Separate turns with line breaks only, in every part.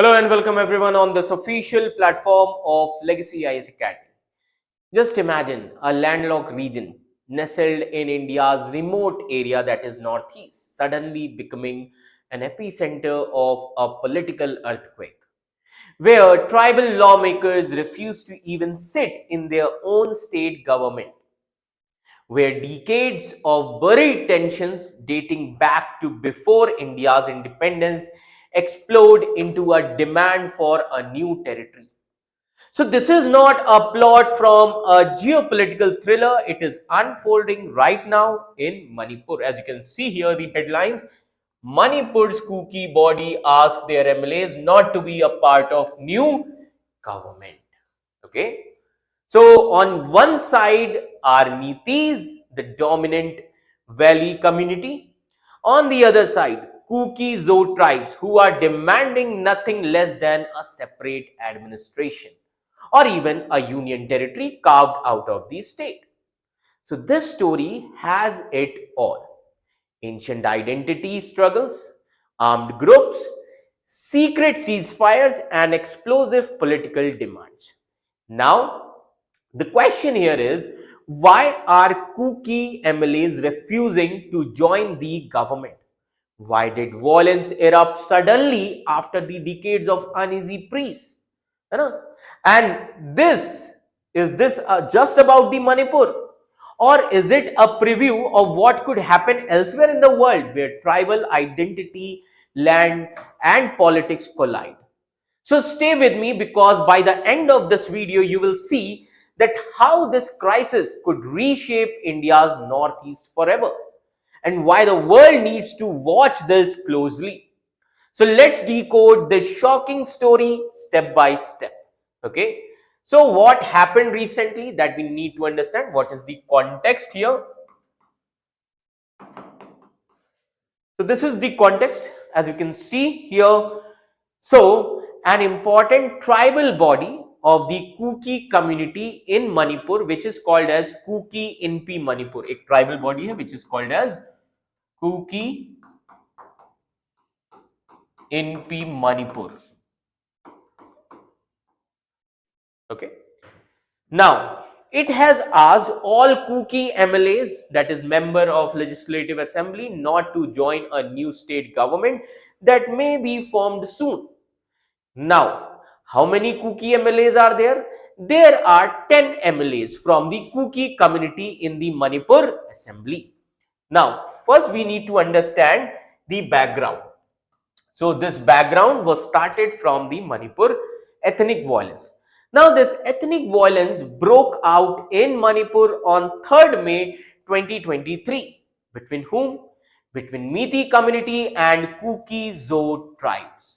Hello and welcome everyone on this official platform of Legacy IS Academy. Just imagine a landlocked region nestled in India's remote area, that is Northeast, suddenly becoming an epicenter of a political earthquake, where tribal lawmakers refuse to even sit in their own state government, where decades of buried tensions dating back to before India's independence explode into a demand for a new territory. So, this is not a plot from a geopolitical thriller, it is unfolding right now in Manipur. As you can see here, the headlines: Manipur's Kuki body asks their MLAs not to be a part of new government. Okay. So, on one side are Nitis, the dominant valley community. On the other side, Kuki Zo tribes who are demanding nothing less than a separate administration or even a union territory carved out of the state. So, this story has it all: ancient identity struggles, armed groups, secret ceasefires, and explosive political demands. Now, the question here is, why are Kuki MLAs refusing to join the government? Why did violence erupt suddenly after the decades of uneasy peace? You know? And this just about the Manipur? Or is it a preview of what could happen elsewhere in the world where tribal identity, land, and politics collide? So stay with me, because by the end of this video, you will see that how this crisis could reshape India's Northeast forever and why the world needs to watch this closely. So let's decode this shocking story step by step. Okay. So what happened recently that we need to understand? What is the context here? So this is the context, as you can see here. So an important tribal body of the Kuki community in Manipur, which is called as Kuki Inpi Manipur. A tribal body है which is called as Kuki Inpi Manipur. Okay. Now, it has asked all Kuki MLAs, that is member of Legislative Assembly, not to join a new state government that may be formed soon. Now, how many Kuki MLAs are there? There are 10 MLAs from the Kuki community in the Manipur Assembly. Now, first we need to understand the background. So, this background was started from the Manipur ethnic violence. Now, this ethnic violence broke out in Manipur on 3rd May 2023. Between whom? Between Meitei community and Kuki Zo tribes.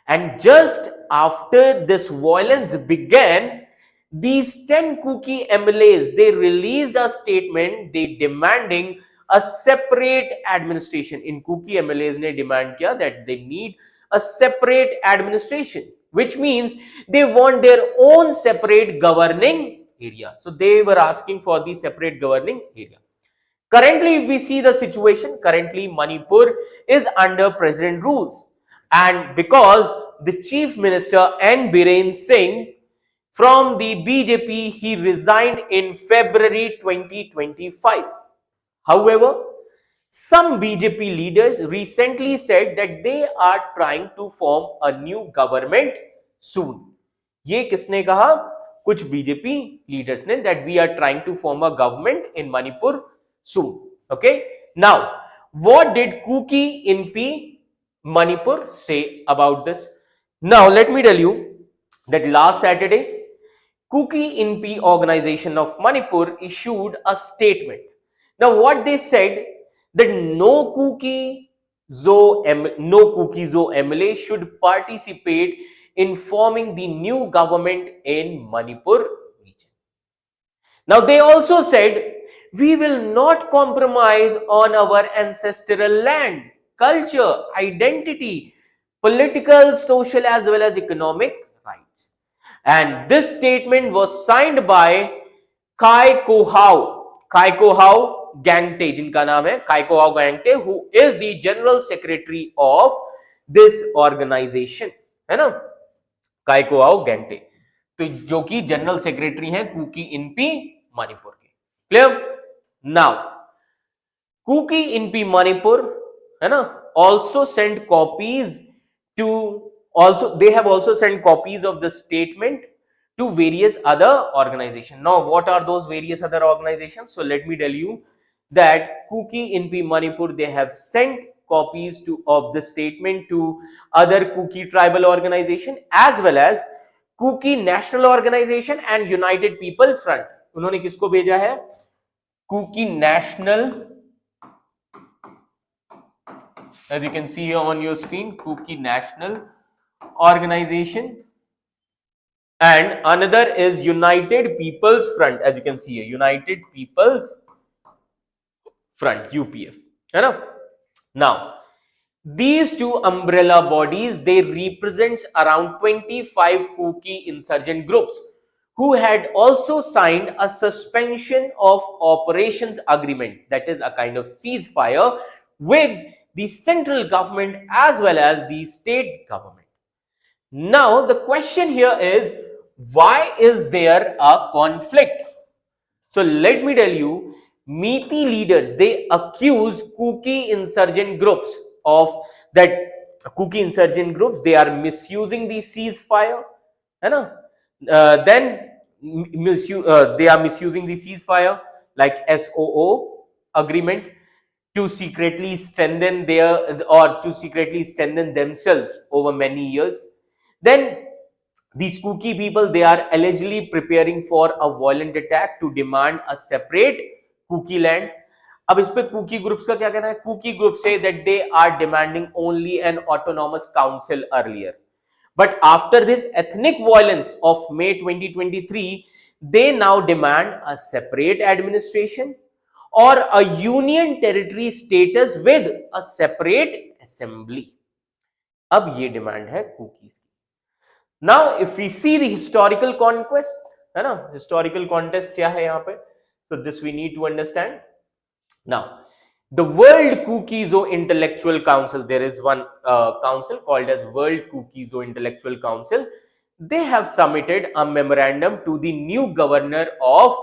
And just after this violence began, these 10 Kuki MLAs, they released a statement, they demanding a separate administration. In Kuki MLAs ne demand kiya that they need a separate administration, which means they want their own separate governing area. So they were asking for the separate governing area. Currently, if we see the situation, currently Manipur is under president rules, and because the chief minister N. Biren Singh from the BJP, he resigned in February 2025. However, some BJP leaders recently said that they are trying to form a new government soon. ये किसने कहा? कुछ BJP leaders ने, that we are trying to form a government in Manipur soon. Okay. Now, what did Kuki Inpi Manipur say about this? Now, let me tell you that last Saturday, Kuki Inpi organization of Manipur issued a statement. Now, what they said, that no Kuki Zo MLA should participate in forming the new government in Manipur region. Now, they also said, we will not compromise on our ancestral land, culture, identity, political, social, as well as economic rights. And this statement was signed by Kai Kohau Gangte, जिनका नाम है Kai Kohau Gangte, who is the general secretary of this organization. है ना, कायको आओ गेंटे, तो जो कि general secretary हैं कुकी इनपी मणिपुर के। क्लियर? नाउ कुकी इनपी मणिपुर, है ना, also sent copies to, also they have also sent copies of the statement to various other organizations. Now what are those various other organizations? So let me tell you that Kuki inpi Manipur, they have sent copies to of the statement to other Kuki tribal organization as well as Kuki national organization and United People Front. उन्होंने किसको भेजा है? Kuki national, as you can see here on your screen, Kuki national organization, and another is United People's Front, as you can see here, United People's Front, UPF, है ना? Now these two umbrella bodies, they represent around 25 Kuki insurgent groups who had also signed a suspension of operations agreement, that is a kind of ceasefire, with the central government as well as the state government. Now the question here is, why is there a conflict? So let me tell you, Methi leaders, they accuse Kuki insurgent groups of that. Kuki insurgent groups, they are misusing the ceasefire, है ना? Then they are misusing the ceasefire like SOO agreement to secretly strengthen their, or to secretly strengthen themselves over many years. Then these Kuki people, they are allegedly preparing for a violent attack to demand a separate Kuki land. अब इस पे Kuki groups का क्या कहना है? Kuki groups say that they are demanding only an autonomous council earlier. But after this ethnic violence of May 2023, they now demand a separate administration or a union territory status with a separate assembly. अब ये demand है Kukis की. Now, if we see the historical conquest, है ना, historical context क्या है यहाँ पे? So this we need to understand. Now, the World Kukizo Intellectual Council, there is one council called as World Kukizo Intellectual Council. They have submitted a memorandum to the new governor of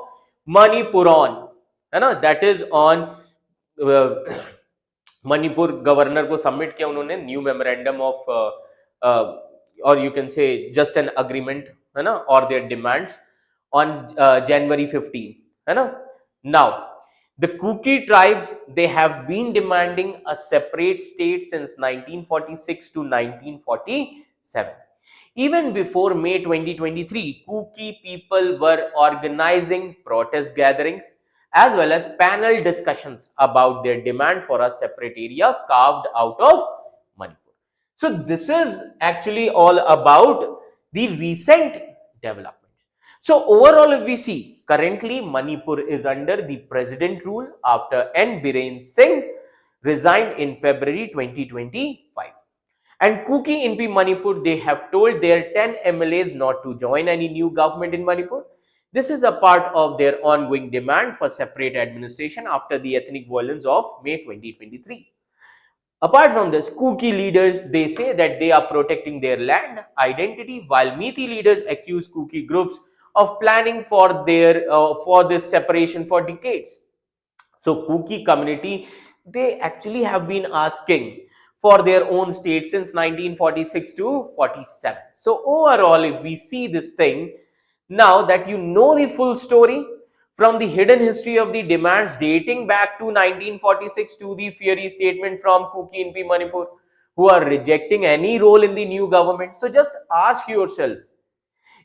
Manipuron, है ना, that is on Manipur governor को submit किया उन्होंने new memorandum of, or you can say just an agreement, है ना, or their demands on January 15, है ना. Now the Kuki tribes, they have been demanding a separate state since 1946 to 1947. Even before May 2023, Kuki people were organizing protest gatherings as well as panel discussions about their demand for a separate area carved out of Manipur. So this is actually all about the recent developments. So overall, if we see, currently Manipur is under the president rule after N. Biren Singh resigned in February 2025. And Kuki Inpi Manipur, they have told their 10 MLAs not to join any new government in Manipur. This is a part of their ongoing demand for separate administration after the ethnic violence of May 2023. Apart from this, Kuki leaders, they say that they are protecting their land identity, while Methi leaders accuse Kuki groups of planning for their for this separation for decades. So Kuki community, they actually have been asking for their own state since 1946 to 47. So overall, if we see this thing, now that you know the full story, from the hidden history of the demands dating back to 1946 to the fiery statement from Kuki Inpi Manipur, who are rejecting any role in the new government. So just ask yourself,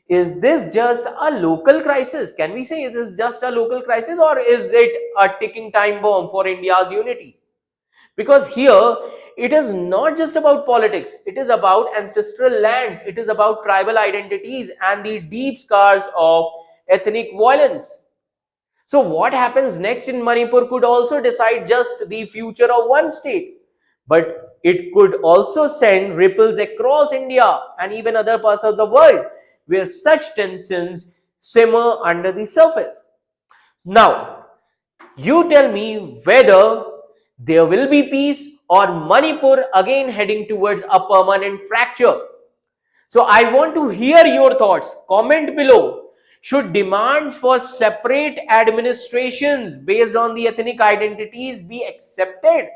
is this just a local crisis? Can we say it is just a local crisis, or is it a ticking time bomb for India's unity? Because here it is not just about politics, it is about ancestral lands, it is about tribal identities and the deep scars of ethnic violence. So what happens next in Manipur could also decide just the future of one state, but it could also send ripples across India and even other parts of the world where such tensions simmer under the surface. Now, you tell me whether there will be peace or Manipur again heading towards a permanent fracture. So I want to hear your thoughts. Comment below. Should demands for separate administrations based on the ethnic identities be accepted?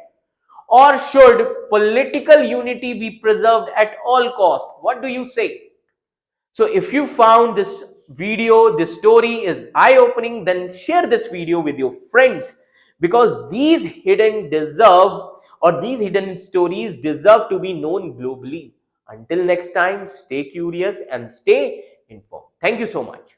Or should political unity be preserved at all cost? What do you say? So if you found this video, this story is eye-opening, then share this video with your friends, because these hidden stories deserve to be known globally. Until next time, stay curious and stay informed. Thank you so much.